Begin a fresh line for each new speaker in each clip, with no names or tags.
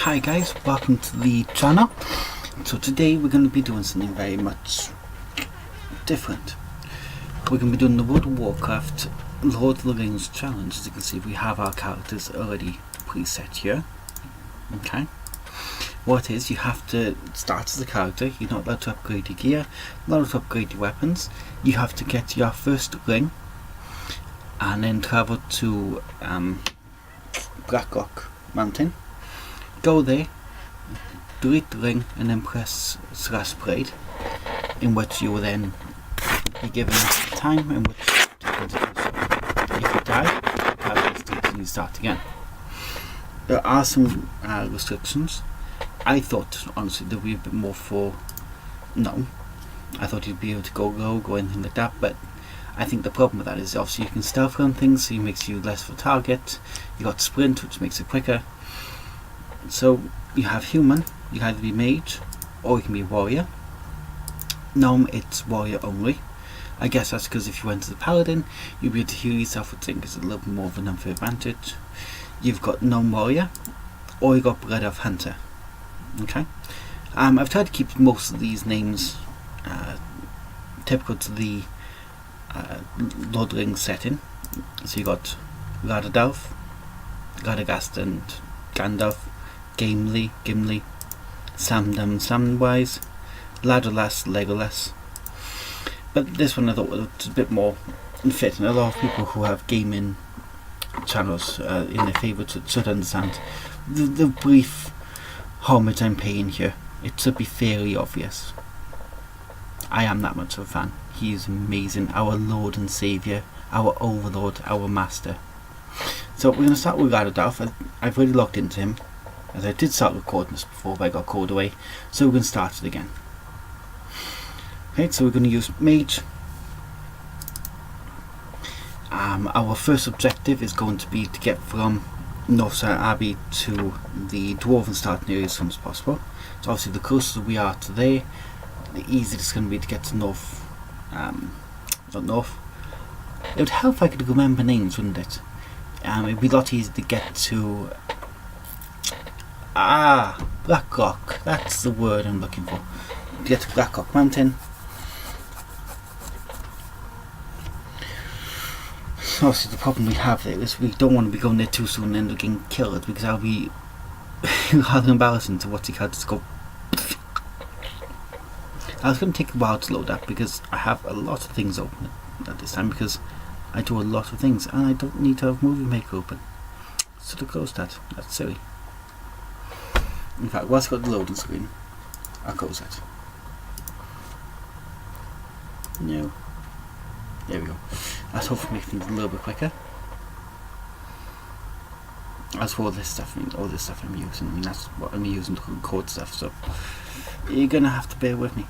Hi guys, welcome to the channel. So today we're going to be doing something very much different. We're going to be doing the World of Warcraft Lord of the Rings challenge. As you can see, we have our characters already preset here. Okay. What is, you have to start as a character. You're not allowed to upgrade your gear, not allowed to upgrade your weapons. You have to get your first ring and then travel to Blackrock mountain. Go there, delete the ring, and then press /parade, in which you will then be given time in which to continue. If you die, you start again. There are some restrictions. I thought, honestly, there would be a bit more for no. I thought you'd be able to go anything like that, but I think the problem with that is obviously you can stealth around things, so it makes you less of a target. You got sprint, which makes it quicker. So you have human, you can either be mage or you can be warrior. Gnome, it's warrior only. I guess that's because if you went to the paladin, you'd be able to heal yourself with things. It's a little bit more of an unfair advantage. You've got gnome warrior, or you've got blood elf hunter. Okay. I've tried to keep most of these names typical to the Lord of the Rings setting. So you got Radagast and Gandalf, Gimli, Samwise, Legolas. But this one I thought was a bit more fit, and a lot of people who have gaming channels in their favourites should understand the brief homage I'm paying here. It should be fairly obvious. I am that much of a fan. He is amazing, our Lord and Saviour, our Overlord, our Master. So we're going to start with Radagast. I've already logged into him, as I did start recording this before, but I got called away. So we're going to start it again. Okay, so we're going to use Mage. Our first objective is going to be to get from Northside Abbey to the Dwarven starting area as soon as possible. So obviously the closer we are to there, the easier it's going to be to get to North. Not North. It would help if I could remember names, wouldn't it? It'd be a lot easier to get to Blackrock. That's the word I'm looking for. To get to Blackrock Mountain. Obviously the problem we have there is we don't want to be going there too soon and end up getting killed, because that'll be rather embarrassing to watch the characters go. I was going to take a while to load up because I have a lot of things open at this time, because I do a lot of things and I don't need to have Movie Maker open. So to close that, that's silly. In fact, whilst I've got the loading screen, I'll close that. No. There we go. That's hopefully make things a little bit quicker. As for all this stuff I'm using, that's what I'm using to record stuff, so you're gonna have to bear with me.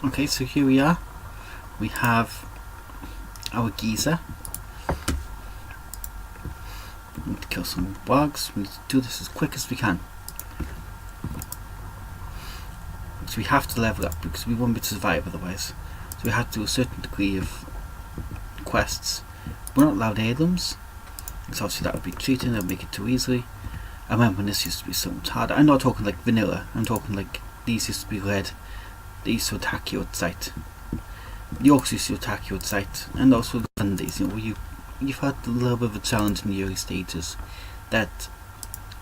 Okay, so here we are. We have our geezer. We need to kill some bugs. We need to do this as quick as we can. So we have to level up because we won't be able to survive otherwise. So we have to do a certain degree of quests. We're not allowed heirlooms, because obviously that would be cheating, that would make it too easily. I remember when this used to be so much harder. I'm not talking like vanilla, I'm talking like these used to be red. They used to attack you at sight. The orcs used to attack you at sight, and also the fun days, where you've had a little bit of a challenge in the early stages that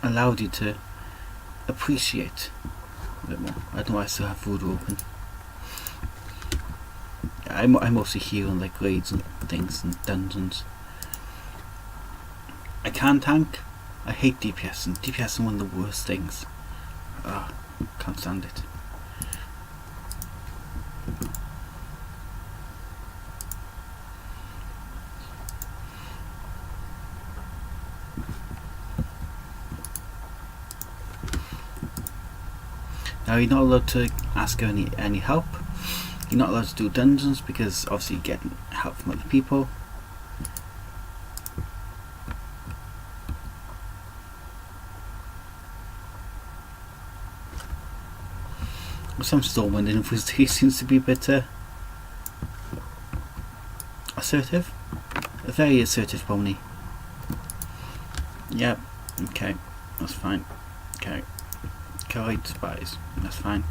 allowed you to appreciate a bit more. I don't know why I still have food open. I mostly heal on like raids and things and dungeons. I can't tank. I hate DPS, and DPS is one of the worst things. Can't stand it. Now you're not allowed to ask any help. You're not allowed to do dungeons because obviously you get help from other people. Some Stormwind influence seems to be a bit assertive. A very assertive pony. Yep, okay, that's fine. Okay. Kite spies, that's fine.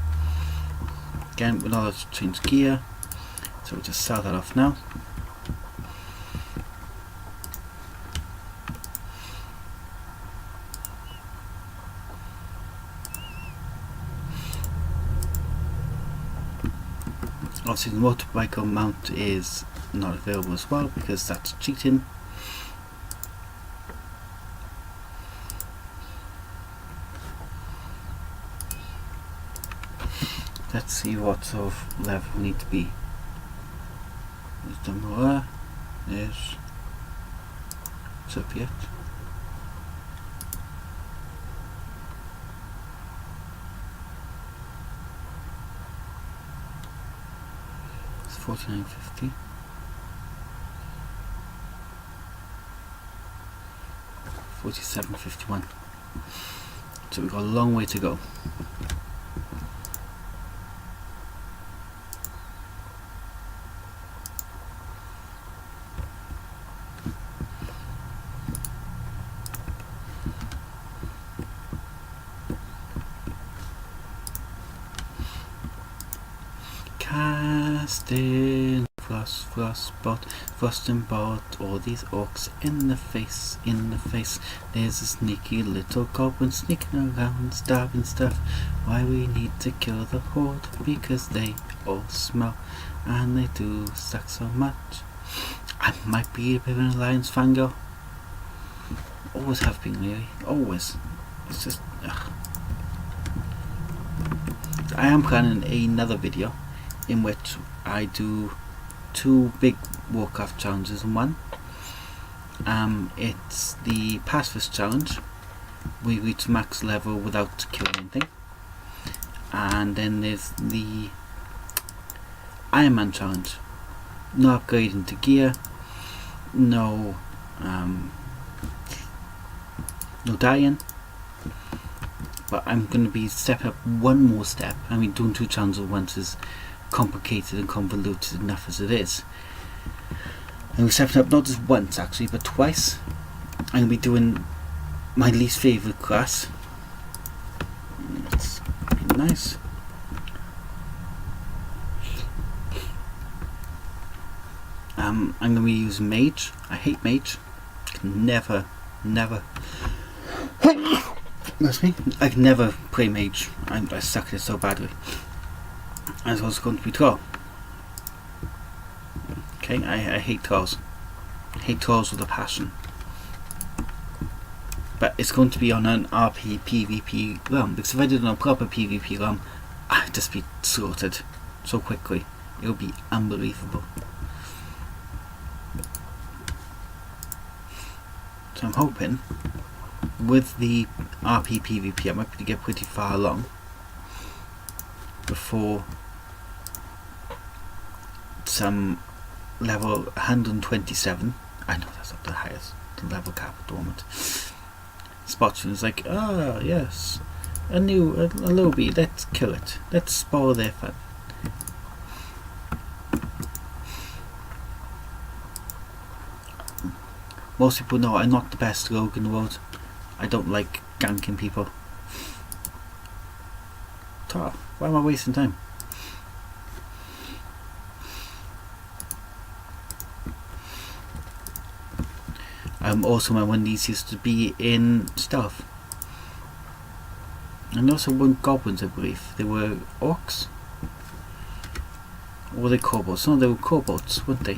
Again, we're not allowed to change gear, so we'll just sell that off now. Obviously the motorbike mount is not available as well because that's cheating. Let's see what sort of level we need to be. There's the mower. There's it's up yet. It's 49.50. 47.51. So we've got a long way to go. Casting frost and bot, all these orcs in the face, there's a sneaky little goblin sneaking around, stabbing stuff. Why we need to kill the horde? Because they all smell, and they do suck so much. I might be a bit of an Alliance fangirl. Always have been, really, always. It's just, ugh. I am planning another video in which I do 2 big Warcraft challenges in one. It's the Pacifist challenge. We reach max level without killing anything. And then there's the Iron Man challenge. No upgrading to gear, no dying. But I'm going to be stepping up one more step. I mean, doing 2 challenges at once is complicated and convoluted enough as it is. And we're stepping up not just once actually, but twice. I'm going to be doing my least favourite class. That's nice. I'm going to be using Mage. I hate Mage. Never That's me. I can never play Mage. I suck at it so badly. And so it's going to be Troll. Okay, I hate Trolls. I hate Trolls with a passion. But it's going to be on an RP PvP realm, because if I did it on a proper PvP realm, I'd just be slaughtered so quickly. It would be unbelievable. So I'm hoping with the RP PvP I might be able to get pretty far along before some level 127. I know that's not the highest level cap at the moment. Spots and is like, ah, yes, a lobby, let's kill it, let's spoil their fun. Most people know I'm not the best rogue in the world. I don't like ganking people. Why am I wasting time? Also my one of these used to be in stealth. And also weren't goblins, I believe. They were orcs? Or were they kobolds? No, they were kobolds, weren't they?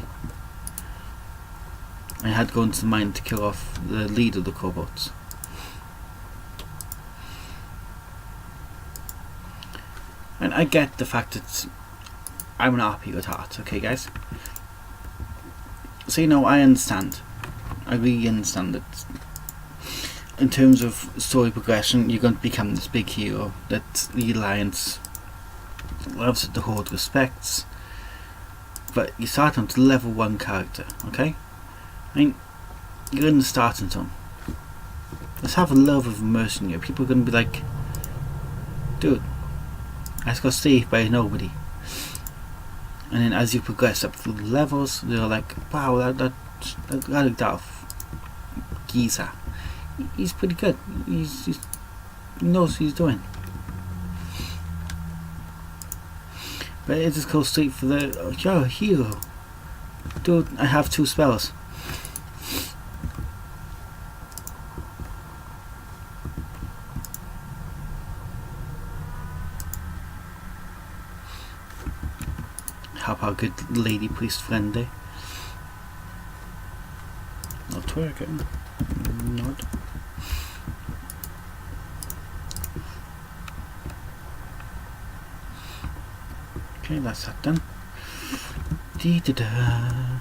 I had to go into the mine to kill off the leader of the kobolds. And I get the fact that I'm an RP at heart, okay guys? So I understand. I really understand that in terms of story progression, you're going to become this big hero that the Alliance loves, that the Horde respects. But you start on to level 1 character, okay? I mean, you're in the starting zone. Let's have a level of immersion here. People are going to be like, dude, I just got saved by nobody. And then as you progress up through the levels, they're like, wow, that geezer, he's pretty good. He knows what he's doing. But it just goes straight for the, you're a hero. Dude, I have 2 spells. Help our good lady priest friend there. Lotr again. Nod. Okay, that's that done. Dee da da.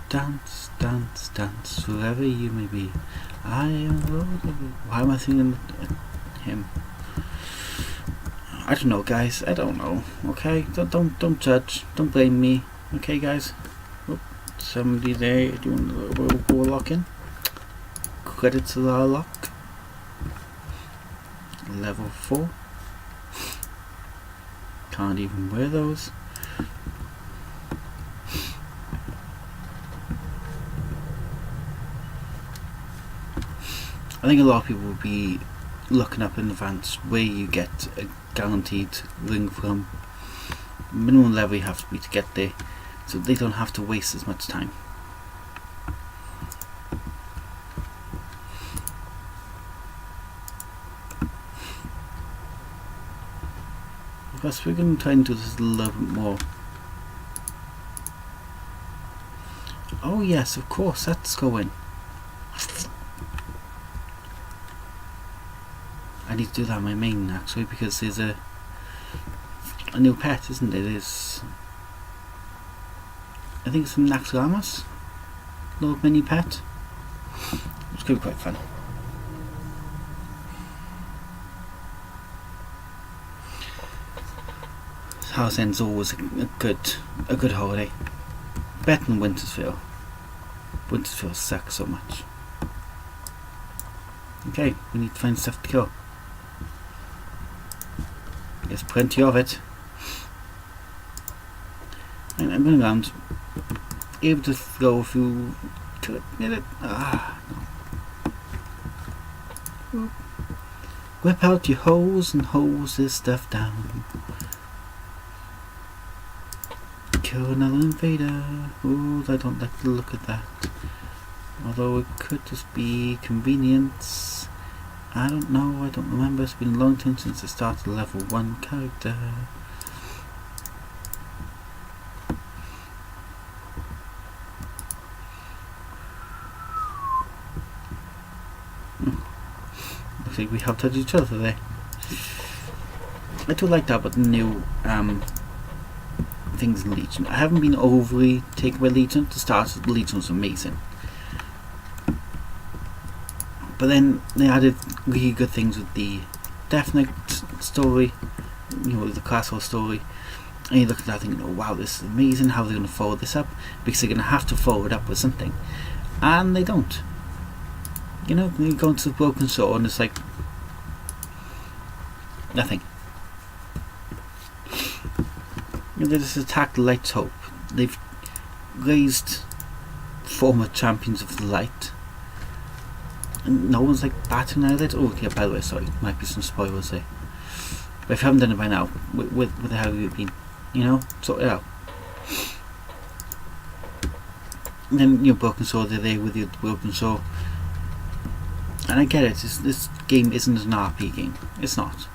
Dance, dance, dance, wherever you may be. I am. Why am I singing him? I don't know, guys. I don't know. Okay, don't judge. Don't blame me. Okay, guys. Oh, somebody there doing a little warlocking. Credit to the lock. Level 4. Can't even wear those. I think a lot of people will be looking up in advance where you get a guaranteed ring from. Minimum level you have to be to get there, so they don't have to waste as much time. Because we're going to try and do this a little bit more. Oh yes, of course, let's go in. I need to do that on my main actually, because there's a new pet, isn't there? There's, I think it's some Naxxramas, little mini pet. It's going to be quite fun. House End's always a good holiday. Better than Wintersville. Wintersville sucks so much. Okay, we need to find stuff to kill. There's plenty of it. And I'm going around, able to throw a few. Get it? Ah, no. Whip out your hose and hose this stuff down. Kill another invader. Ooh, I don't like the look of that. Although it could just be convenience. I don't know, I don't remember. It's been a long time since I started a level 1 character. Looks like we have touched each other there. I do like that about the new things in Legion. I haven't been overly taken by Legion. The start of Legion was amazing. But then they added really good things with the Death Knight story, the castle story, and you look at that thinking, oh wow, this is amazing, how are they going to follow this up? Because they're going to have to follow it up with something. And they don't. You go into the Broken Sword and it's like nothing. They just attacked the Light's Hope. They've raised former champions of the Light. And no one's like batting at it. Oh yeah, by the way, sorry, might be some spoilers there. But if you haven't done it by now, with how you've been, sort it out. And then your Broken Sword, they're there with your Broken Sword. And I get it, this game isn't an RP game. It's not.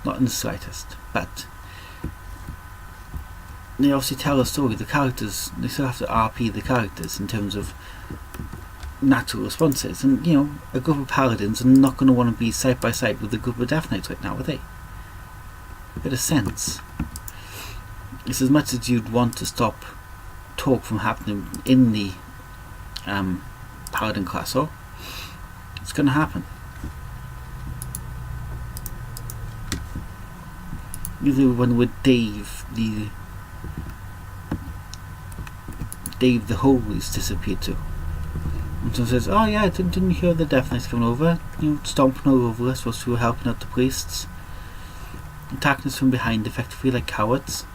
not in the slightest. But they obviously tell a story. The characters, they still have to RP the characters in terms of natural responses. And you know, a group of paladins are not going to want to be side by side with a group of death knights right now, are they? A bit of sense. It's as much as you'd want to stop talk from happening in the paladin class, or it's going to happen. The one with Dave the Holy's disappeared to. And someone says, "Oh yeah, didn't you hear the Death Knights coming over? You know, stomping all over us whilst we were helping out the priests, attacking us from behind, effectively like cowards."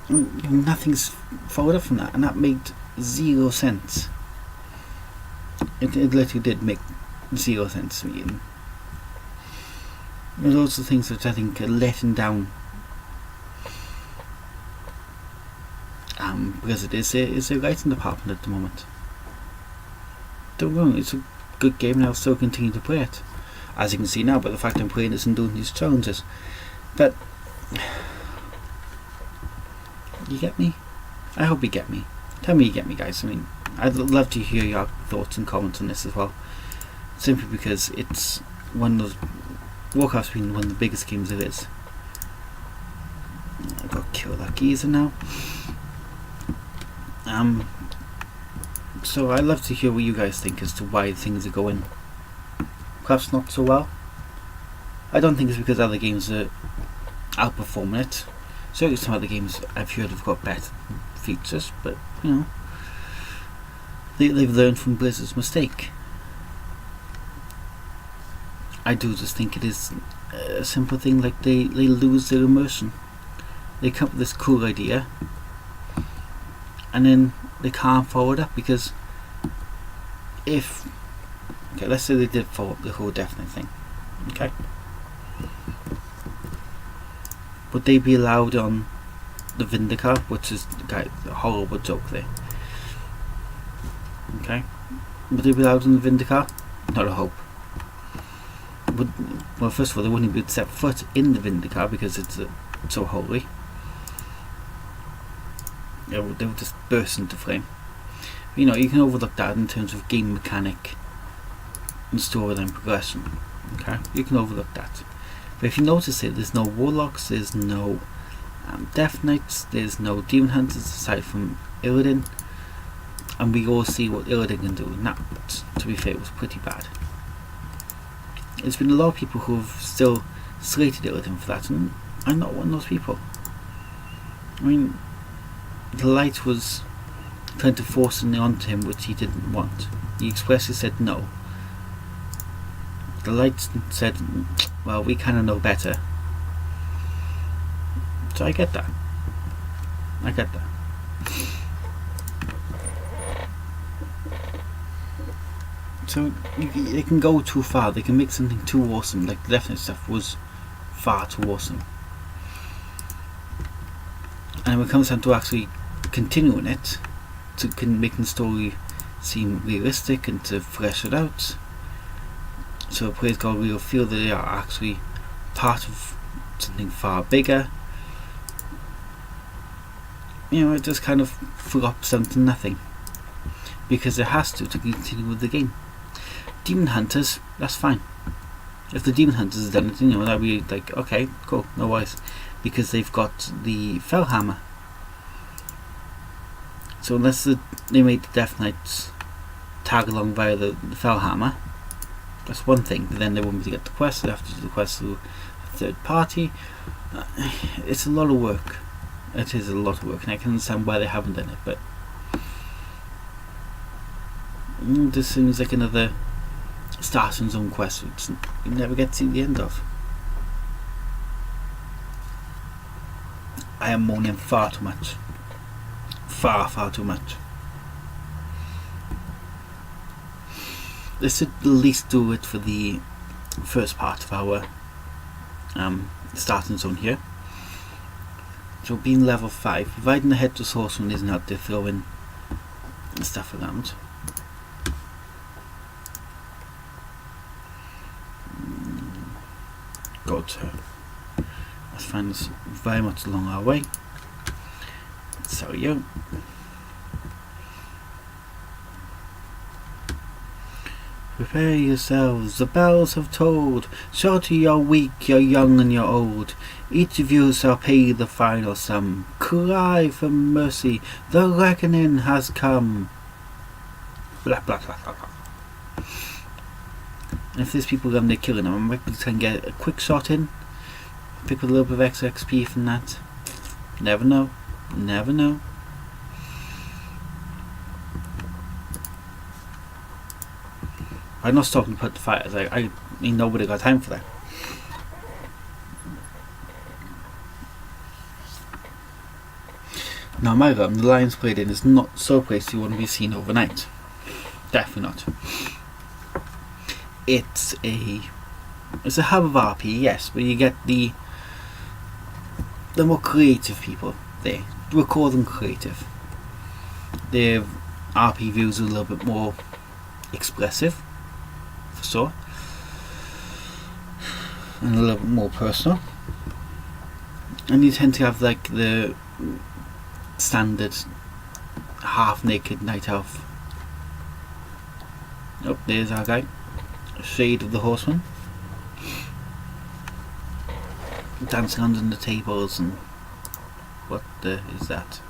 And nothing's followed up from that, and that made 0 sense. It literally did make 0 sense to me. And there's lots of things which I think are letting down. Because it is a writing department at the moment. Don't get me wrong, it's a good game and I'll still continue to play it. As you can see now by the fact I'm playing this and doing these challenges. But you get me? I hope you get me. Tell me you get me, guys. I mean, I'd love to hear your thoughts and comments on this as well. Simply because it's one of those, Warcraft's been one of the biggest games there is. I've got to kill that geezer now. So I'd love to hear what you guys think as to why things are going perhaps not so well. I don't think it's because other games are outperforming it. Certainly some other games I've heard have got better features, but you know, they've learned from Blizzard's mistake. I do just think it is a simple thing, like they lose their immersion. They come up with this cool idea and then they can't follow it up, because if, okay, let's say they did follow up the whole Death Knight thing, okay, would they be allowed on the Vindicar, which is a horrible joke there, okay, would they be allowed on the Vindicar? Not a hope. Well, first of all, they wouldn't be able to set foot in the Vindicar because it's so holy. They would just burst into flame. But, you know, you can overlook that in terms of game mechanic and storyline progression. Okay, you can overlook that. But if you notice it, there's no warlocks, there's no death knights, there's no demon hunters aside from Illidan, and we all see what Illidan can do. And that, to be fair, was pretty bad. There's been a lot of people who have still slated Illidan for that, and I'm not one of those people. I mean, the light was trying to force something onto him which he didn't want. He expressly said no. The light said, well, we kind of know better. So I get that. I get that. So they can go too far. They can make something too awesome. Like the Death Knight stuff was far too awesome. And when it comes down to actually continuing it, to making the story seem realistic and to flesh it out, so players got a real feel that they are actually part of something far bigger, you know, it just kind of flops down to nothing, because it has to continue with the game. Demon Hunters, that's fine. If the Demon Hunters have done it, you know, that'd be like, okay, cool, no worries, because they've got the Fellhammer. So unless they made the Death Knights tag along via the Fellhammer, that's one thing, but then they won't be able to get the quest, they have to do the quest through a third party. It's a lot of work. It is a lot of work, and I can understand why they haven't done it, but this seems like another Starting Zone quest which you never get to see the end of. I am moaning far too much. Far too much. Let's at least do it for the first part of our Starting Zone here. So being level 5, providing the Headless Horseman isn't out there throwing stuff around. Go short. I find this very much along our way. So you. Prepare yourselves, the bells have tolled. Shorty, you're weak, you're young and you're old. Each of you shall pay the final sum. Cry for mercy, the reckoning has come. Blah blah blah blah blah. And if there's people going they're killing them, I might try and get a quick shot in. Pick up a little bit of extra XP from that. Never know. Never know. I'm not stopping to put the fires. I mean, nobody got time for that. Now, my room, the Lion's Parade Inn is not so place you want to be seen overnight. Definitely not. It's a hub of RP, yes, but you get the more creative people there. We'll call them creative. Their RP views are a little bit more expressive. For sure, and a little bit more personal, and you tend to have like the standard half-naked night elf. Oh, there's our guy, Shade of the Horseman, dancing under the tables. And what the is that?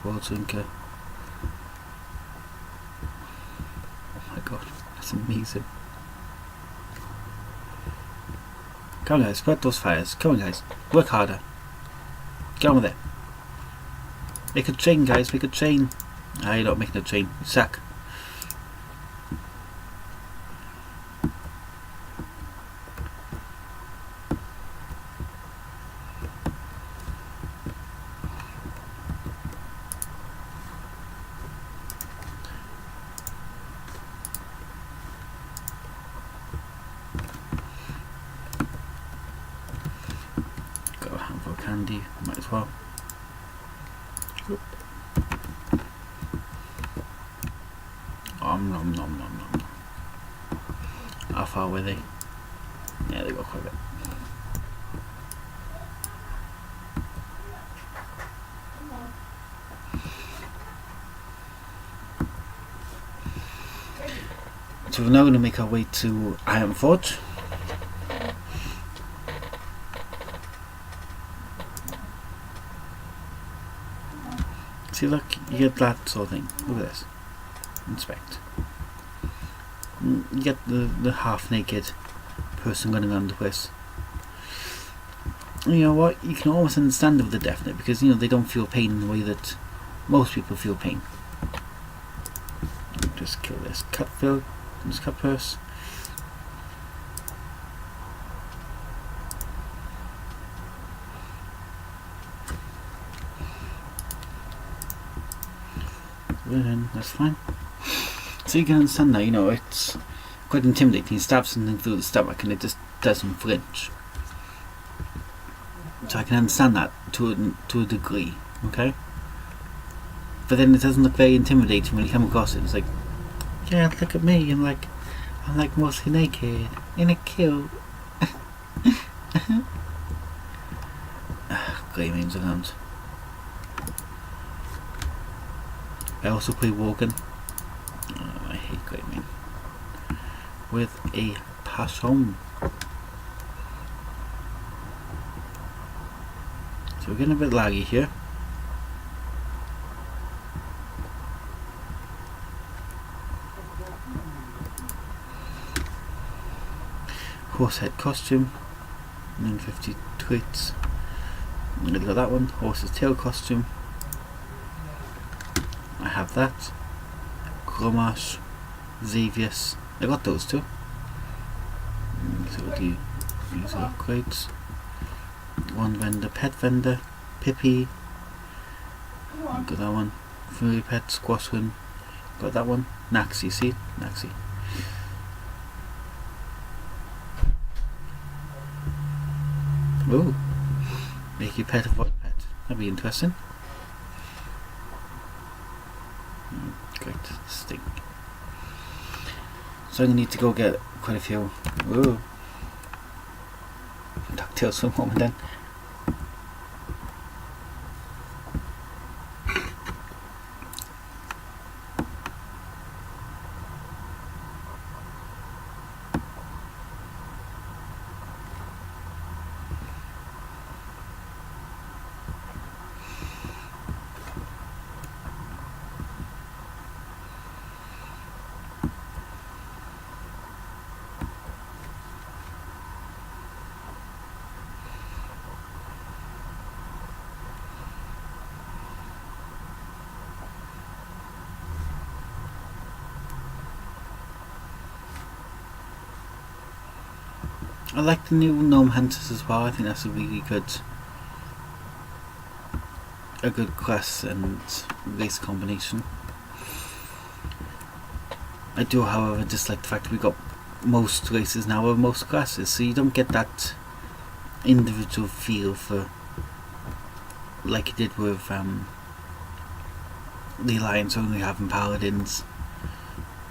World Drinker. God, that's amazing. Come on guys, spread those fires. Come on guys, work harder. Get on with it. Make a train guys, make a train. Ah, you're not making a train, you suck. Candy, might as well. Oop. Nom nom nom nom. How far were they? Yeah, they got quite a bit. So we're now going to make our way to Iron Forge. See, look, you get that sort of thing. Look at this. Inspect. You get the half-naked person running around the place. And you know what? You can almost understand with the definite because, you know, they don't feel pain in the way that most people feel pain. Just kill this cut purse. That's fine. So you can understand now, you know, it's quite intimidating. You stab something through the stomach and it just doesn't flinch. So I can understand that to a degree, okay? But then it doesn't look very intimidating when you come across it. It's like, yeah, look at me, I'm like mostly naked, in a kill. Great names around. I also play Wogan. I hate Great Mane. With a passion. So we're getting a bit laggy here. Horsehead costume. 950 tweets. I'm gonna go that one. Horse's tail costume. I have that. Gromash, Xavius. I got those two. So what do you use upgrades? One vendor, pet vendor, Pippi. Got that one. Furry pet, Squashwin. Got that one. Naxi, see? Naxi. Ooh. Make your pet a void pet. That'd be interesting. Great sting. So So I'm going to need to go get quite a few. Ooh. DuckTales for a moment then. I like the new Gnome Hunters as well. I think that's a really good class and race combination. I do, however, dislike the fact that we got most races now of most classes, so you don't get that individual feel for, like you did with the Alliance only having paladins.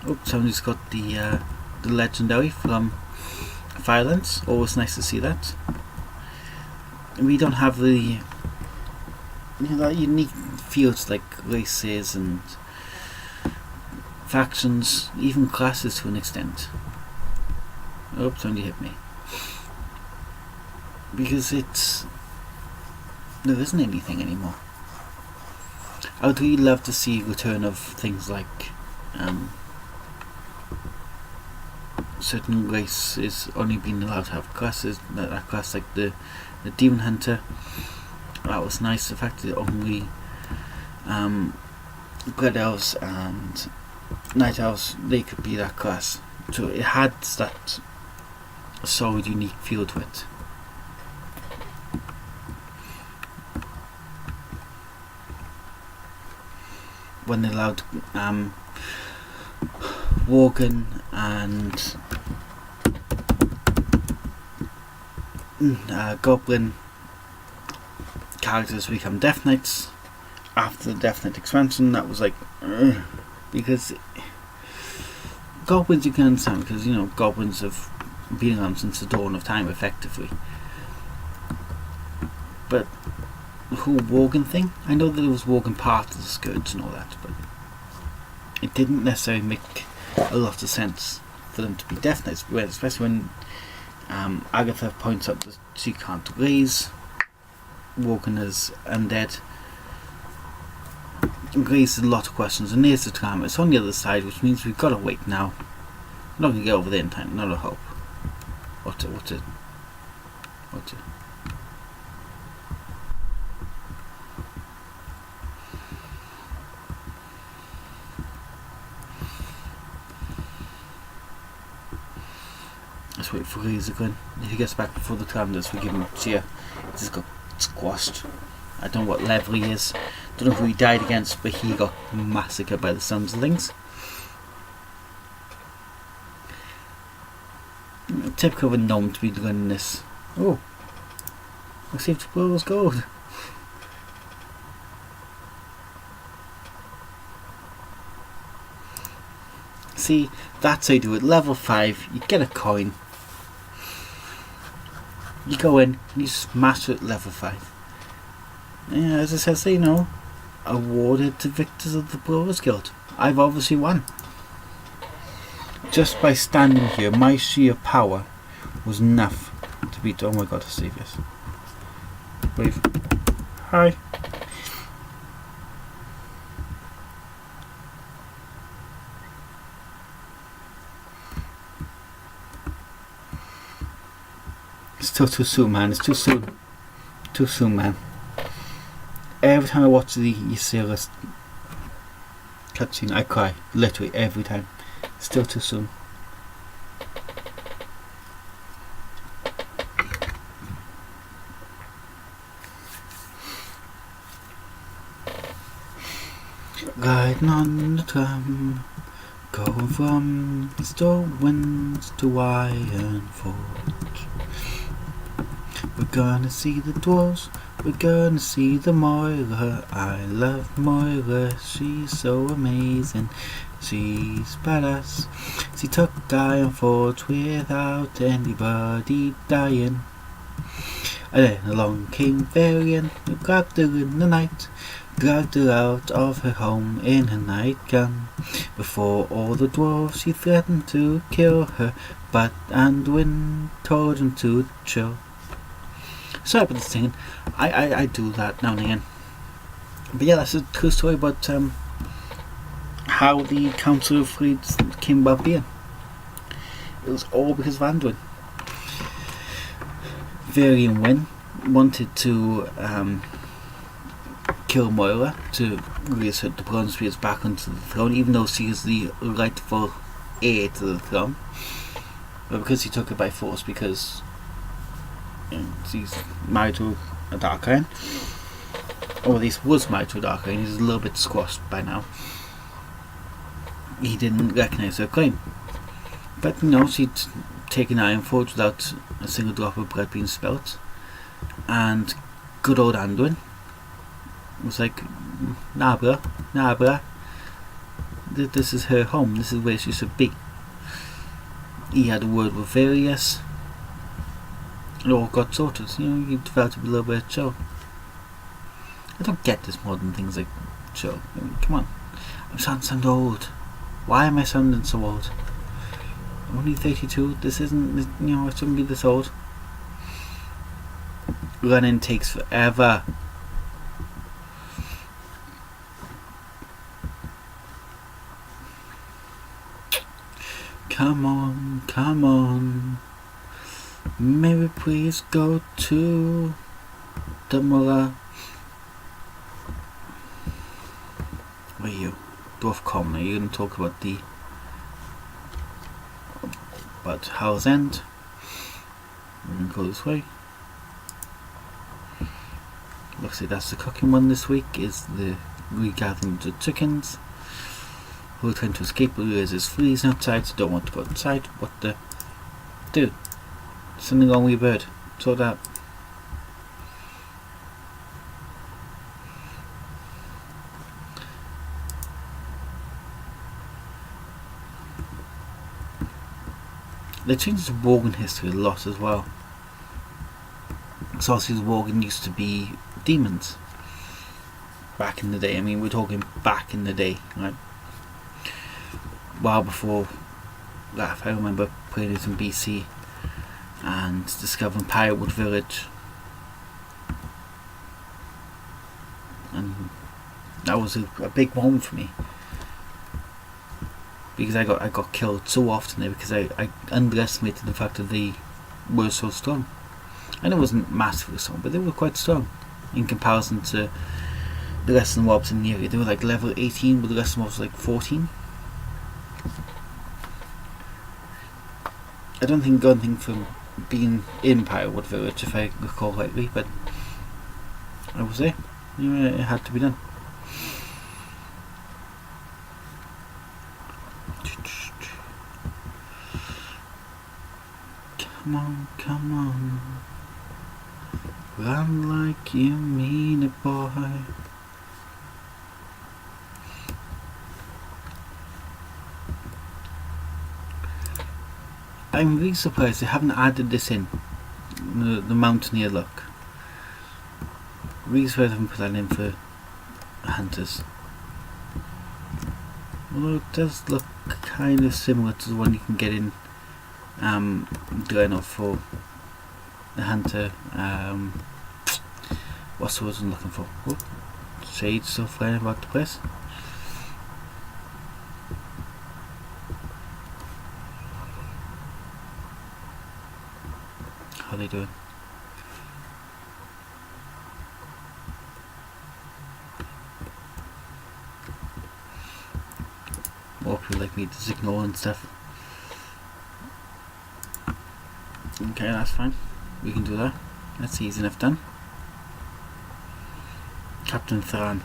Oh, somebody's got the legendary from Violence. Always nice to see that. We don't have the that unique fields like races and factions, even classes to an extent. Oh, somebody hit me. Because there isn't anything anymore. I would really love to see a return of things like certain races only being allowed to have classes, that class like the Demon Hunter. That was nice, the fact that only Blood Elves and Night Elves, they could be that class. So it had that solid unique feel to it. When they allowed Worgen and Goblin characters become Death Knights after the Death Knight expansion, that was like because Goblins you can understand, because you know Goblins have been around since the dawn of time effectively, but the whole Worgen thing, I know that it was Worgen part of the Scourge and all that, but it didn't necessarily make a lot of sense for them to be Death Knights, especially when Agatha points out that she can't raise Worgen as undead. It raises a lot of questions, and here's the drama. It's on the other side, which means we've got to wait now. We're not going to get over there in time, not a hope. What? Let's wait for Razor Gun. If he gets back before the time does, we give him a cheer. He just got squashed. I don't know what level he is. Don't know who he died against, but he got massacred by the Sunslings. Typical of a gnome to be doing this. Oh, let's see if the ball's gold. See, that's how you do it. Level 5, you get a coin. You go in, and you smash it at level 5. Yeah, as it says, you know, awarded to victors of the Brewers Guild. I've obviously won. Just by standing here, my sheer power was enough to beat. Oh my god, to save this. Wave. Hi. It's still too soon, man. It's too soon. Too soon, man. Every time I watch the Ysera cutscene, I cry. Literally every time. Still too soon. Riding on the tram, going from Stormwinds to Ironforge. We're gonna see the dwarves, we're gonna see the Moira. I love Moira, she's so amazing. She's badass. She took iron forge without anybody dying. And then along came Varian, who grabbed her in the night, dragged her out of her home in her nightgown. Before all the dwarves she threatened to kill her, but Anduin told him to chill. Sorry about the singing. I do that now and again. But yeah, that's a cool story about how the Council of Threes came about being. It was all because of Anduin. Varian Wynn wanted to kill Moira to reassert the Bronze Spears back onto the throne, even though she is the rightful heir to the throne. But because he took her by force, because she's married to a Darkhain, or at least was married to a Darkhain, he's a little bit squashed by now. He didn't recognise her claim. But she'd taken Ironforge without a single drop of blood being spilt, and good old Anduin was like, nah bruh, this is her home, this is where she should be. He had a word with Various, it all got sorted. He developed a little bit of chill. I don't get this modern things like chill. Come on, I'm starting to sound old. Why am I sounding so old? I'm only 32. This isn't, I shouldn't be this old. Running takes forever. Come on. May we please go to the Mura. Where are you? Dwarf Common, are you going to talk about Howl's End? We're going to go this way. Looks like that's the cooking one this week, is the regathering the chickens who are trying to escape, but realize it's freezing outside, so don't want to go outside. What the? Dude, something wrong with your bird. Sort that. They changed the Worgen history a lot as well. So obviously the Worgen used to be demons back in the day. I mean, we're talking back in the day, right? Well before that, I remember playing it in BC and discovering Pirewood Village, and that was a big moment for me, because I got killed so often there because I underestimated the fact that they were so strong. And it wasn't massively strong, but they were quite strong in comparison to the rest of the mobs in the area. They were like level 18, but the rest of the mobs were like 14. I don't think got anything from being in Pirewood Village, if I recall rightly, but I was there. It had to be done. Come on. Run like you mean it, boy. I'm really surprised they haven't added this in, the Mountaineer look. Really surprised they haven't put that in for hunters. Although it does look kind of similar to the one you can get in Draenor for the hunter. What's the word I'm looking for? Oh, Shade still flying about the place. How are they doing? More people like me to signal and stuff. Okay, that's fine. We can do that. That's easy enough done. Captain Thran.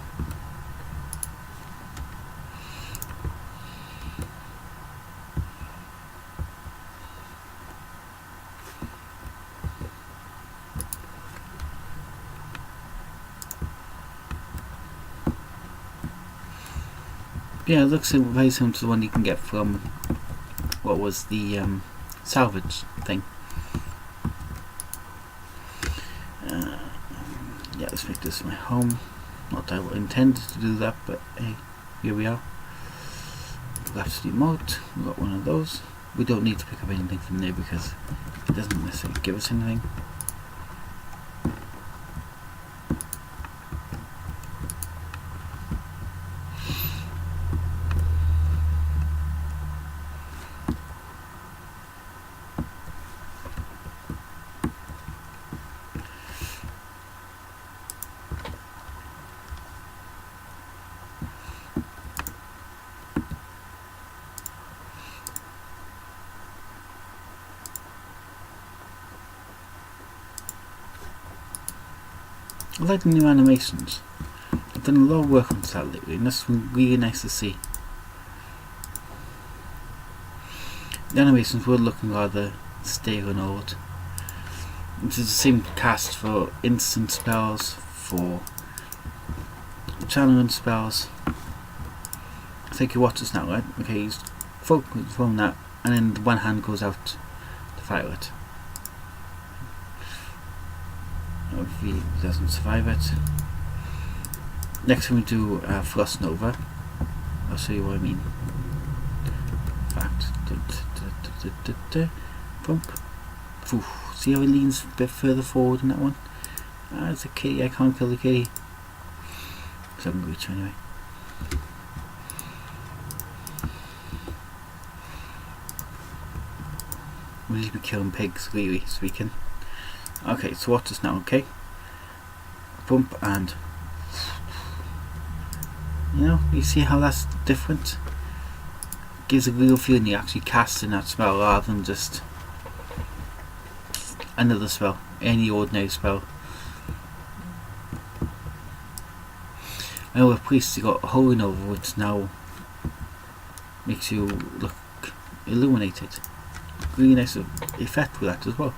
Yeah, it looks very similar to the one you can get from what was the salvage thing. Yeah, let's make this my home. Not that I intended to do that, but hey, here we are. Rhapsody mode, we've got one of those. We don't need to pick up anything from there because it doesn't necessarily give us anything. I like the new animations. I've done a lot of work on that lately, and that's really nice to see. The animations were looking rather stale and old. This is the same cast for instant spells, for channeling spells. I think you watch this now, right? Okay, he's focused on that, and then one hand goes out to fire it. If he doesn't survive it. Next time we do Frost Nova, I'll show you what I mean. In fact, bump. See how he leans a bit further forward in that one? Ah, it's a kitty, I can't kill the kitty. So I'm going to reach anyway. We'll just be killing pigs, really speaking. Okay, so watch this now, okay? Bump and... You know, you see how that's different? Gives a real feeling you're actually casting that spell rather than just another spell, any ordinary spell. I know with priests you got Holy Nova, which now makes you look illuminated. Really nice effect with that as well.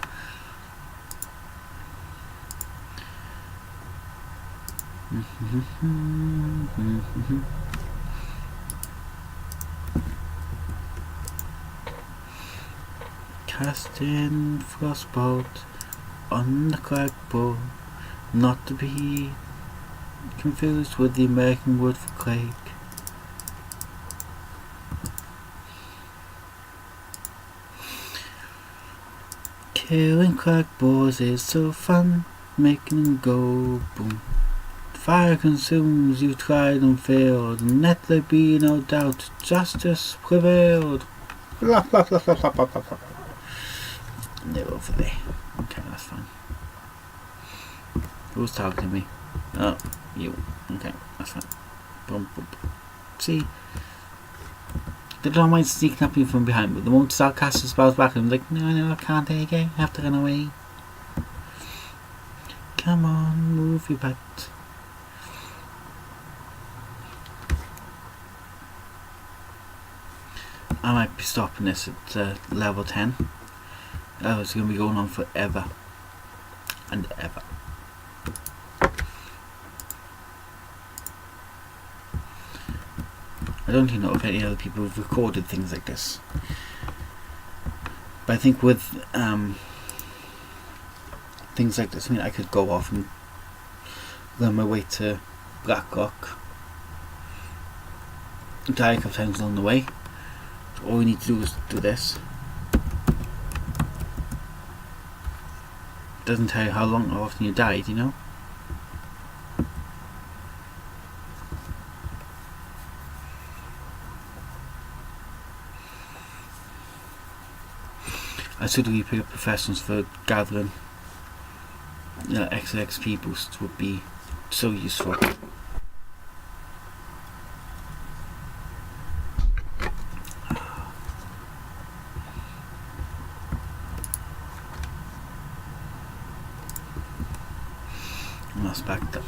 Casting frostbolt on the crackboard, not to be confused with the American word for crake. Killing crackboards is so fun, making them go boom. Fire consumes, you tried and failed, and let there be no doubt, justice prevailed. Blah, blah, blah, blah, blah, blah, blah. And they're over there. Okay, that's fine. Who's targeting me? Oh, you. Okay, that's fine. Boom, boom. See? They don't mind sneaking up you from behind, but the moment you start casting spells back, I'm like, no, I can't take it. I have to run away. Come on, move your butt. I might be stopping this at level 10. Oh, it's going to be going on forever and ever. I don't even know if any other people have recorded things like this. But I think with things like this, I mean, I could go off and run my way to Blackrock, die a couple times along the way. All we need to do is do this. Doesn't tell you how long or often you died, you know. I should really pick up professionals for gathering extra XP boosts would be so useful. That's backed up.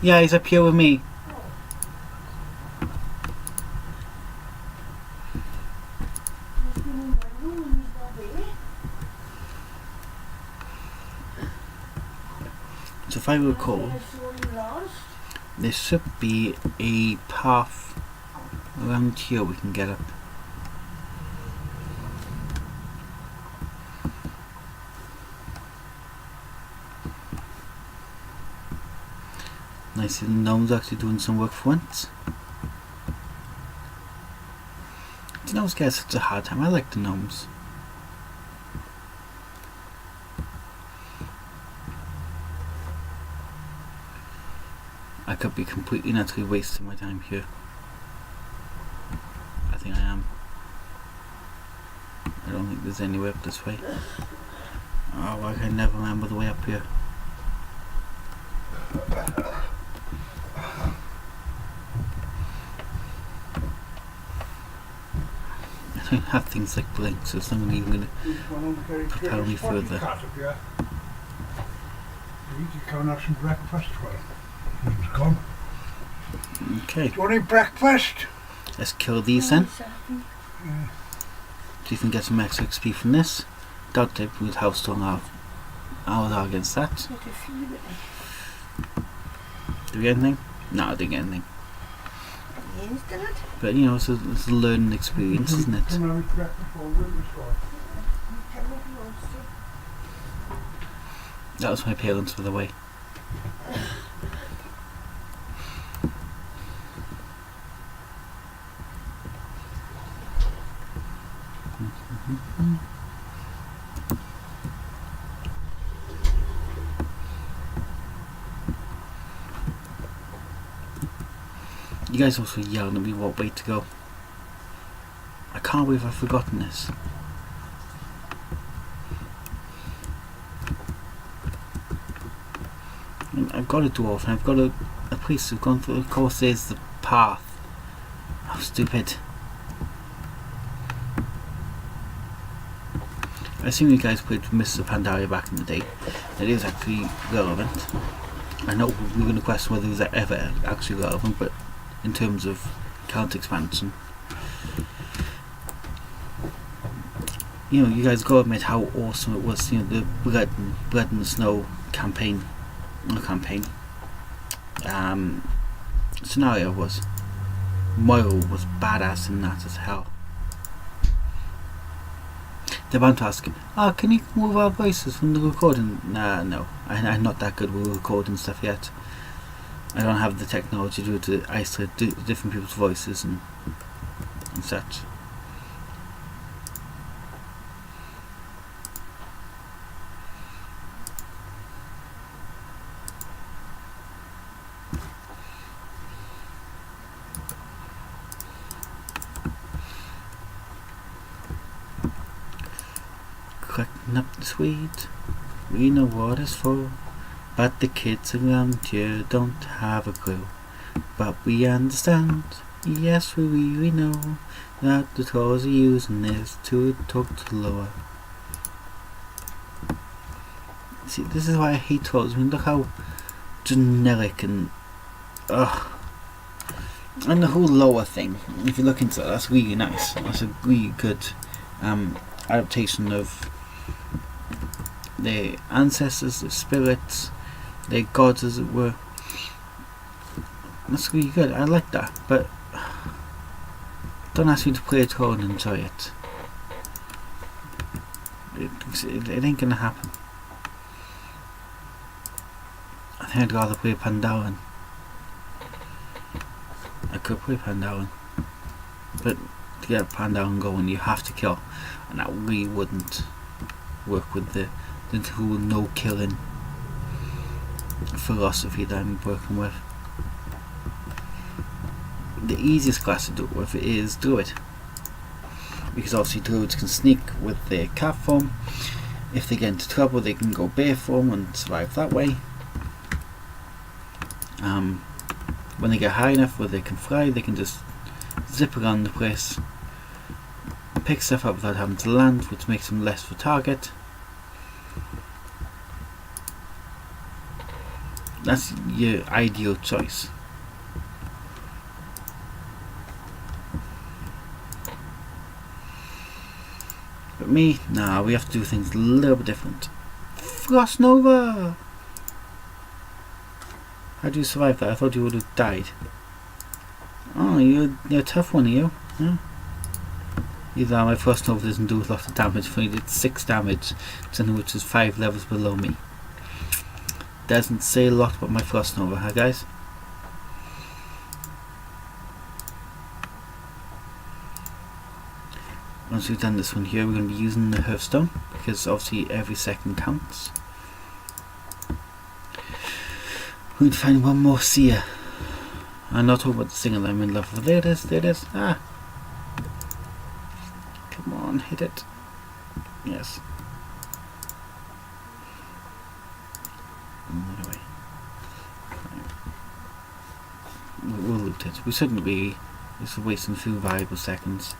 Yeah, he's up here with me. So if I recall, there should be a path around here we can get up. Nice little gnomes actually doing some work for once. The gnomes get such a hard time. I like the gnomes. I could be completely and utterly wasting my time here. I think I am. I don't think there's any way up this way. Oh, I can never remember the way up here. I don't have things like blink, so it's not even going to propel me further.
You could go and have some breakfast for him. He's gone.
Okay.
Do you want any breakfast?
Let's kill these then.
Yeah.
See if we can get some extra XP from this. Doubt it with how strong ours are against that. Do we get anything? No, I didn't get anything. But you know, it's a learning experience, isn't it? That was my parents for the way. You guys also yelling at me what way to go. I can't believe I've forgotten this. I've got a dwarf and I've got a priest who've gone through. Of course, there's the path. How stupid. I assume you guys played Mr. Pandaria back in the day. It is actually relevant. I know we're going to question whether it was ever actually relevant, but in terms of current expansion, you know, you guys gotta admit how awesome it was. You know, the Blood and the Snow campaign, scenario was. Moira was badass in that as hell. They're bound to ask, can you move our voices from the recording? No, I'm not that good with recording stuff yet. I don't have the technology to isolate different people's voices and such. Collecting up the sweet, we know what it's for. But the kids around here don't have a clue. But we understand, yes we really know, that the trolls are using this to talk to lower. See, this is why I hate trolls. I mean, look how generic and and the whole lower thing, if you look into that, that's really nice. That's a really good adaptation of their ancestors, their spirits, their gods, as it were. That's really good. I like that, but don't ask me to play a troll and enjoy it. It ain't gonna happen. I think I'd rather play Pandaren. I could play Pandaren, but to get Pandaren going, you have to kill, and that really wouldn't work with the whole no killing philosophy that I'm working with. The easiest class to do it with is Druid, because obviously Druids can sneak with their cat form. If they get into trouble, they can go bear form and survive that way. When they get high enough where they can fly, they can just zip around the place, pick stuff up without having to land, which makes them less for target. That's your ideal choice. But me, nah, we have to do things a little bit different. Frost Nova! How do you survive that? I thought you would have died. Oh, you're a tough one, are you? Yeah. Either my Frost Nova doesn't do a lot of damage for me. It did 6 damage, something which is 5 levels below me. Doesn't say a lot about my Frost Nova, huh guys? Once we've done this one here, we're going to be using the Hearthstone, because obviously every second counts. We're going to find one more seer. I'm not talking about the single I'm in love with. There it is, there it is. Ah! Come on, hit it. Yes. Anyway. We'll loot it. We shouldn't be. This is wasting a few valuable seconds.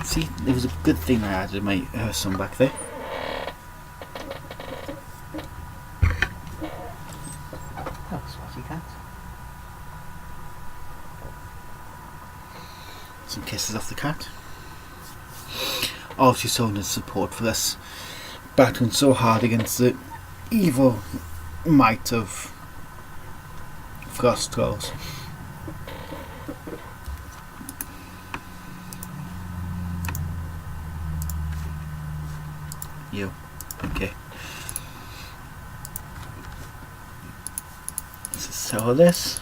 See, it was a good thing I added my Hearthstone back there. Oh, swatty cat. Some kisses off the cat. Obviously showing his support for us, battling so hard against the evil might of Frost Trolls. You. Okay. Let's sell this.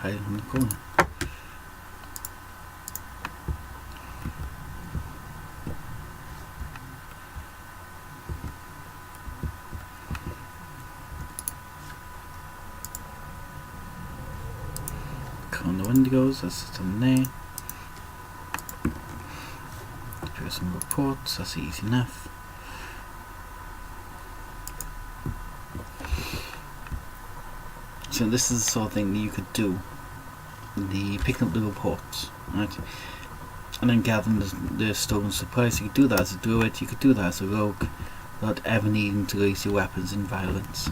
Hide in the corner. On the Wendigos, that's it on there. Give some reports, that's easy enough. So this is the sort of thing that you could do, picking up the reports, right? And then gathering the stolen supplies. You could do that as a druid, you could do that as a rogue, without ever needing to release your weapons in violence.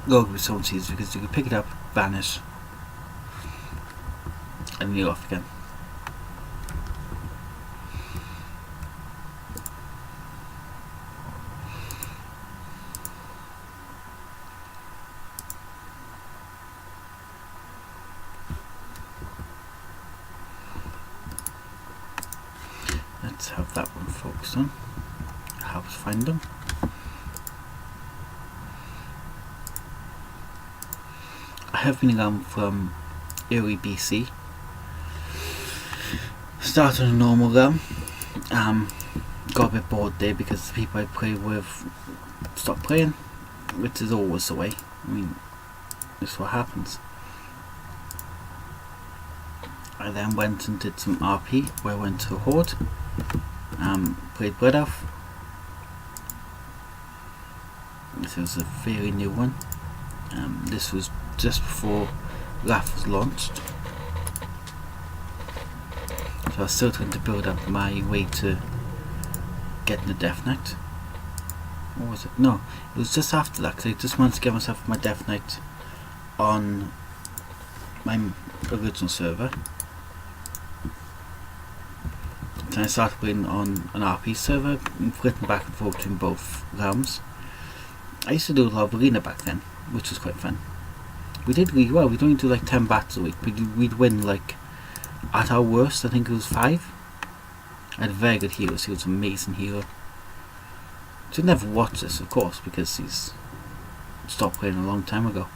Rogue with so much easier because you could pick it up, vanish, and you're off again. Let's have that one focused on. Help us find them. I have been around from early BC. Started a normal realm. Got a bit bored there because the people I played with stopped playing, which is always the way. I mean, this is what happens. I then went and did some RP where I went to a Horde. Played Blood Elf. This was a fairly new one. This was just before Wrath was launched. So I was still trying to build up my way to getting the Death Knight. What was it? No, it was just after that because I just wanted to get myself my Death Knight on my original server. Then I started playing on an RP server, flipping back and forth between both realms. I used to do a lot of arena back then, which was quite fun. We did really well. We'd only do like 10 battles a week, but we'd win like, at our worst, I think it was 5. I had a very good hero, so he was an amazing hero. Should never watch this, of course, because he's stopped playing a long time ago.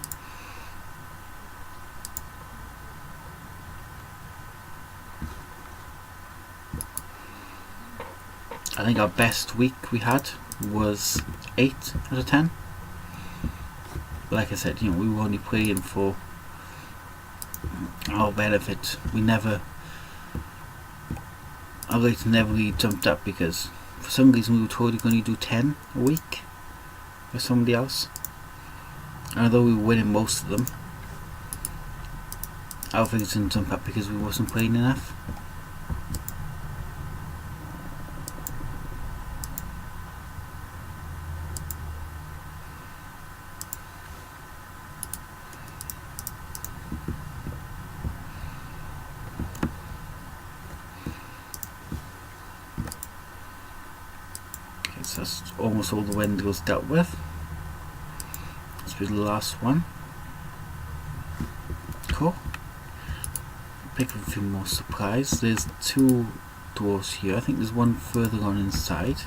I think our best week we had was 8 out of 10. But like I said, you know, we were only playing for our benefit. Our rates never really jumped up because for some reason we were told we were going to do 10 a week by somebody else. And although we were winning most of them, our rates didn't jump up because we wasn't playing enough. Okay, so that's almost all the Wendigos dealt with. This will be the last one. Cool. Pick up a few more supplies. There's 2 doors here. I think there's one further on inside.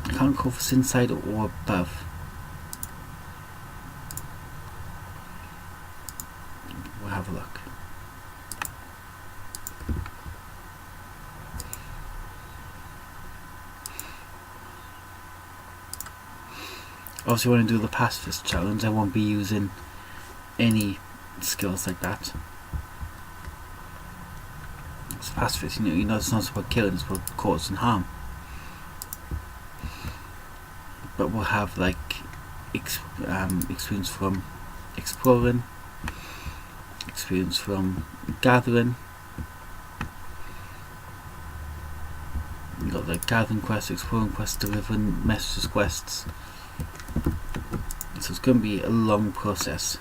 I can't recall if it's inside or above. We'll have a look. Obviously when I do the pacifist challenge I won't be using any skills like that. It's pacifist, you know it's not about killing, it's about causing harm. But we'll have like experience from exploring, experience from gathering. We've got like gathering quests, exploring quests, delivering messages quests. So it's going to be a long process.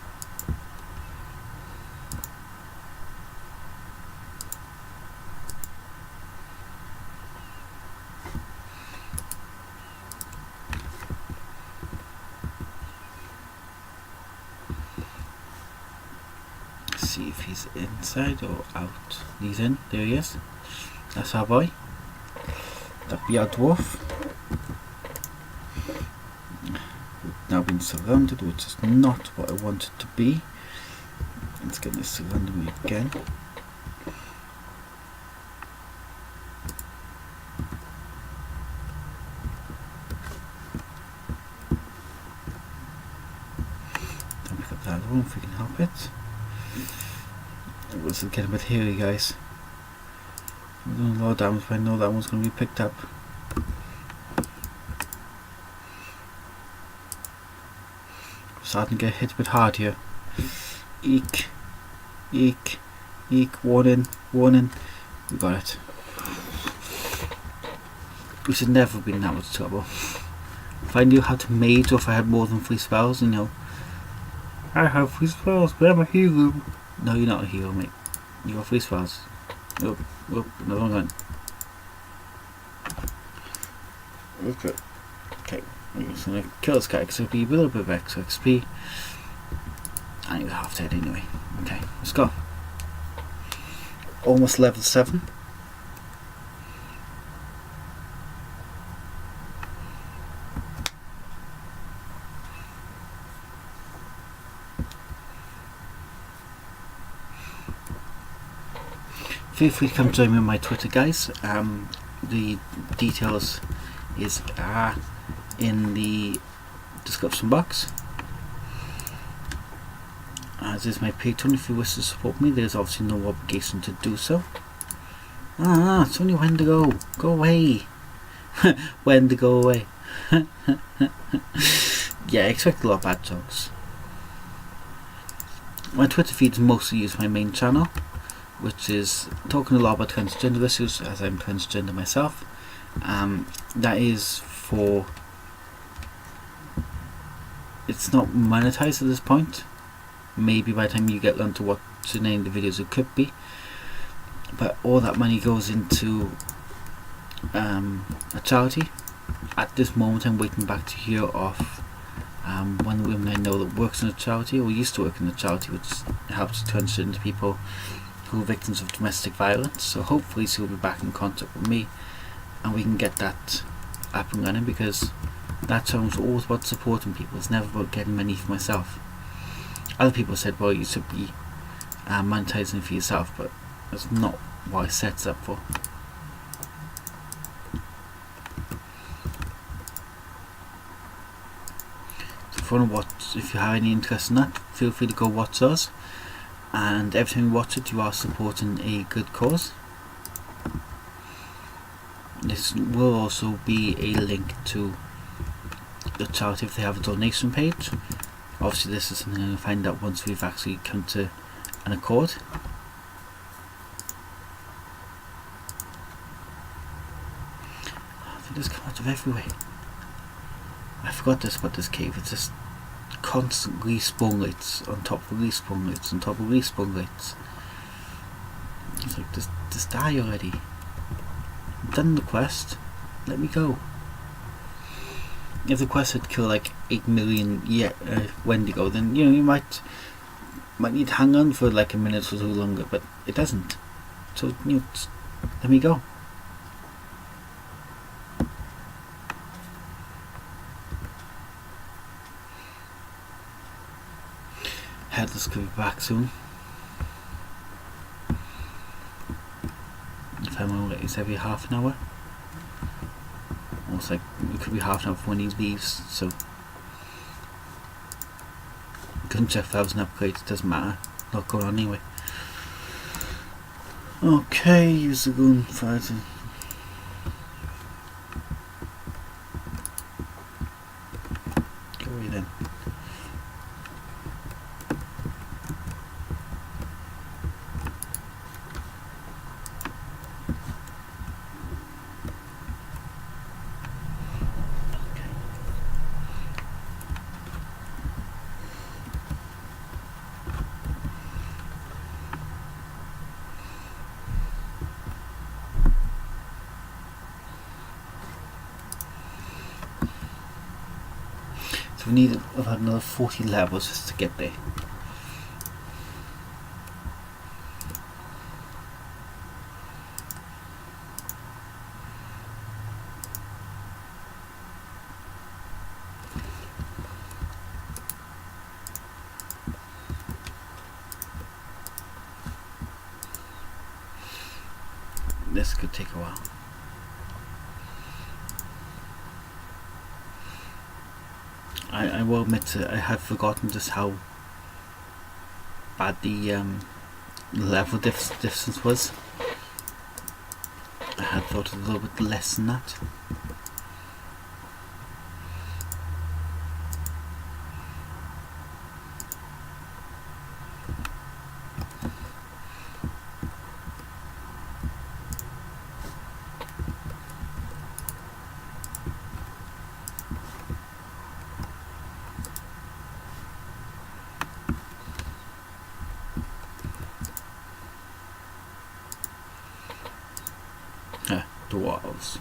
Let's see if he's inside or out. He's in. There he is. That's our boy. That'd be our dwarf. Now been surrounded, which is not what I wanted to be. It's going to surround me again. Don't pick up that one if we can help it. It was getting a bit hairy, guys. I'm doing a lot of damage, but I know that one's going to be picked up. Starting to get hit a bit hard here. Eek, eek, eek, warning, warning. We got it. We should never be in that much trouble. If I knew how to mage, or if I had more than 3 spells, you know. I have 3 spells, but I'm a hero. No, you're not a hero, mate. You got 3 spells. Oh, another one gone. Okay. Okay. I'm just going to kill this guy because it'll be a little bit of extra XP. And he's half dead anyway. Okay, let's go. Almost level 7. Feel free to come join me on my Twitter, guys. The details is in the description box, as is my Patreon. If you wish to support me, there's obviously no obligation to do so. It's only Wendigo. Go away. Wendigo, go away. Yeah, I expect a lot of bad jokes. My Twitter feed is mostly used my main channel, which is talking a lot about transgender issues, as I'm transgender myself. That is for... It's not monetized at this point. Maybe by the time you get onto what to name the videos it could be. But all that money goes into a charity. At this moment I'm waiting back to hear of one of the women I know that works in a charity, or used to work in a charity, which helps transgender people who are victims of domestic violence. So hopefully she'll be back in contact with me and we can get that up and running, because that channel's always about supporting people. It's never about getting money for myself. Other people said, well, you should be monetizing for yourself, but that's not what I set it up for. So if you have any interest in that, feel free to go watch those. And every time you watch it, you are supporting a good cause. This will also be a link to the charity if they have a donation page. Obviously this is something I'm going to find out once we've actually come to an accord. They just come out of everywhere. I forgot this about this cave. It's just constant respawn rates on top of respawn rates on top of respawn rates. It's like, just die already. I've done the quest. Let me go. If the quest had killed like 8 million Wendigo, then you might need to hang on for like a minute or two longer, but it doesn't. So just let me go. Headless could be back soon. If I'm right, it's every half an hour. Almost like it could be half an hour when he leaves, so couldn't check if I was an upgrade, it doesn't matter. Not going on anyway. Okay, use the gunfire. Go away then. So we need about another 40 levels just to get there. This could take a while. I will admit to, I had forgotten just how bad the level distance was. I had thought a little bit less than that. Dwarves.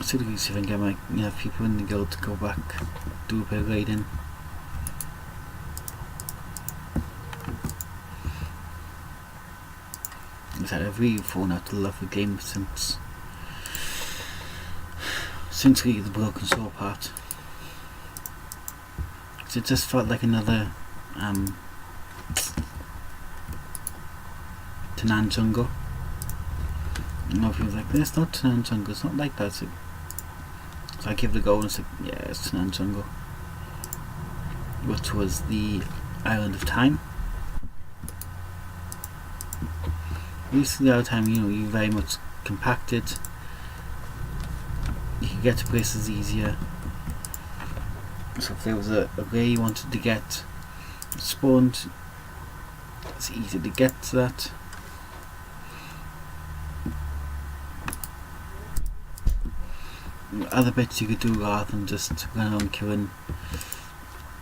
See if I can get my people in the guild to go back, do a bit of raiding. I've really fallen out of love with the game since really the Broken Sword part. It just felt like another Tanan Jungle. People like, it's not Tanan Jungle, it's not like that. So I give it a go and it's like, yeah, it's Tanan Jungle. Which was the Island of Time. Recently, Island of Time, you very much compacted. You can get to places easier. So if there was a way you wanted to get spawned, it's easy to get to that. Other bits you could do rather than just run around killing.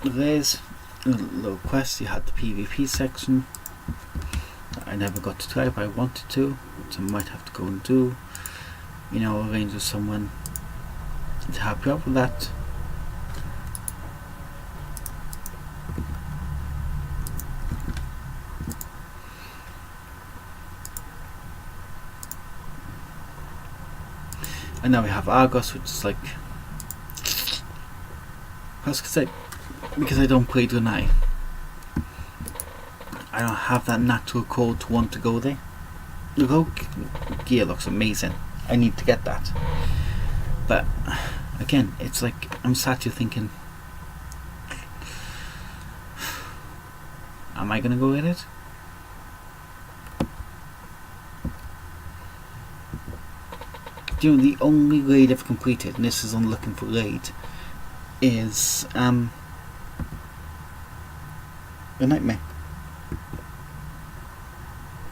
There's a little quest. You had the PvP section that I never got to try, but I wanted to, which I might have to go and do. Arrange with someone to help you out with that. And now we have Argos, which is like, because I don't play Draenei, I don't have that natural call to want to go there. The rogue gear looks amazing. I need to get that. But again, it's like I'm sat here thinking, am I gonna go with it? The only raid I've completed, and this is on looking for raid, is a nightmare.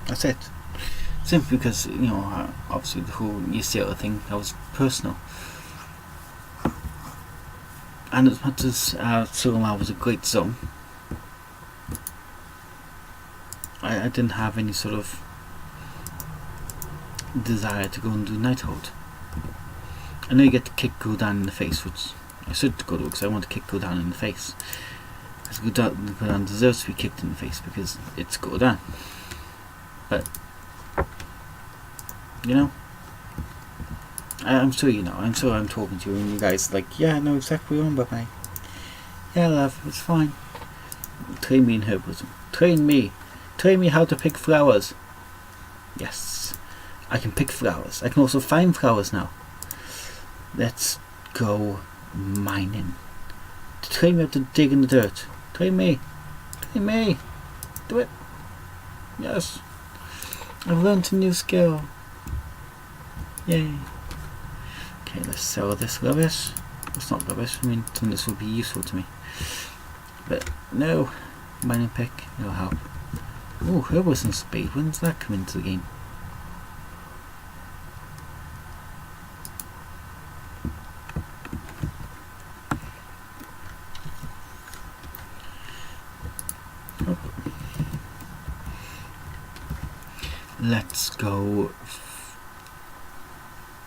That's it. Simply because, you know, obviously the whole Yasiel thing, that was personal. And as much as Suramar was a great zone, I didn't have any sort of desire to go and do Nighthold. I know you get to kick Gul'dan in the face, which I should go to because I want to kick Gul'dan in the face. Because Gul'dan deserves to be kicked in the face because it's Gul'dan. But, you know, I'm sure you know. I'm sure I'm talking to you and you guys like, yeah, I know exactly what you're on about, mate. Yeah, love, it's fine. Train me in herbalism. Train me. Train me how to pick flowers. Yes, I can pick flowers. I can also find flowers now. Let's go mining. Train me how to dig in the dirt. Train me. Train me. Do it. Yes. I've learned a new skill. Yay. Okay, let's sell this rubbish. It's not rubbish. I mean, some of this will be useful to me. But no. Mining pick. It'll help. Oh, herbalism speed. When does that come into the game? Let's go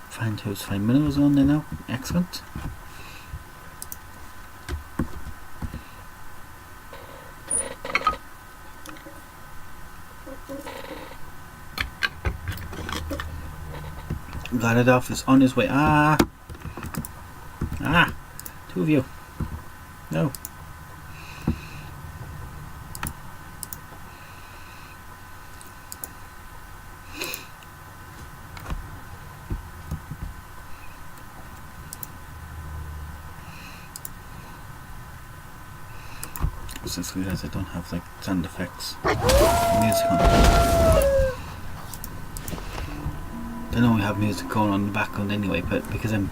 find herbs, find minerals on there now. Excellent. Gladadolf is on his way. Ah! Two of you. No. Since I realize I don't have like sound effects, music on. I normally have music going on in the background anyway, but because I'm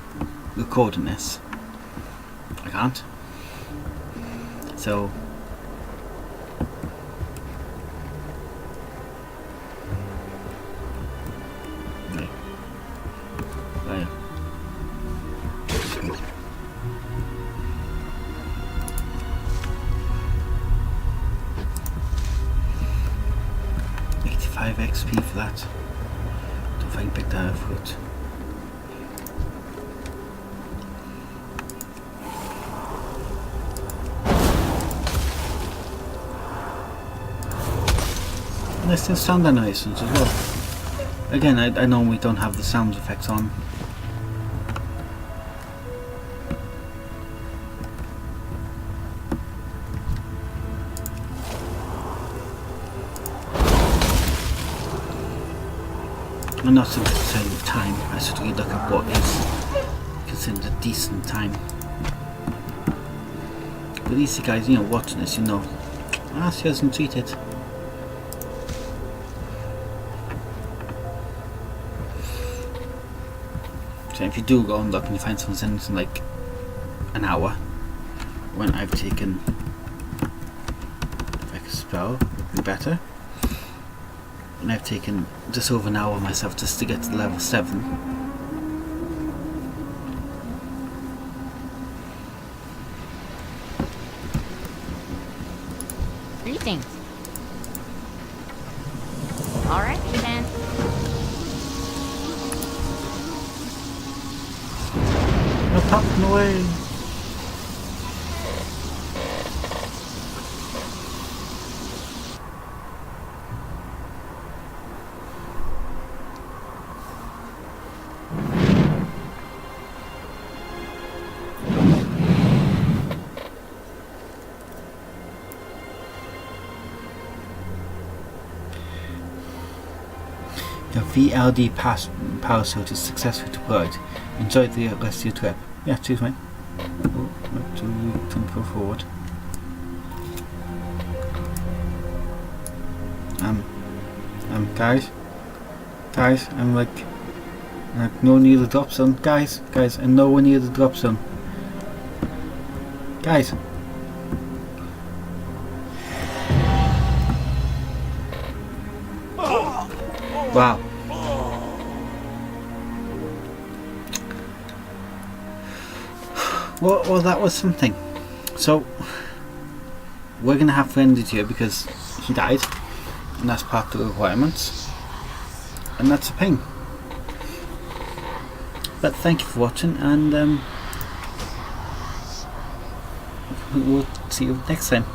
recording this, I can't. So right. Oh, yeah. 5 XP for that. Don't know if I can pick that up for it. And there's still sound animations as well. Again, I normally don't have the sound effects on. I'm not so concerned with time. I should really look up what is considered a decent time. But these guys, you know, watching this, you know, she hasn't cheated. So if you do go and look and you find something in like an hour, when I've taken like a spell, would be better. And I've taken just over an hour myself just to get to level 7.
Greetings. Alright, then.
No popping away. The VLD power switch is successfully deployed. Enjoy the rest of your trip. Yeah, cheers mate. Oh, not to go forward. Guys, I'm like no near the drop zone. Guys, I'm nowhere near the drop zone. Guys. Wow. Well, that was something. So we're gonna have to end it here because he died, and that's part of the requirements, and that's a pain. But thank you for watching, and we'll see you next time.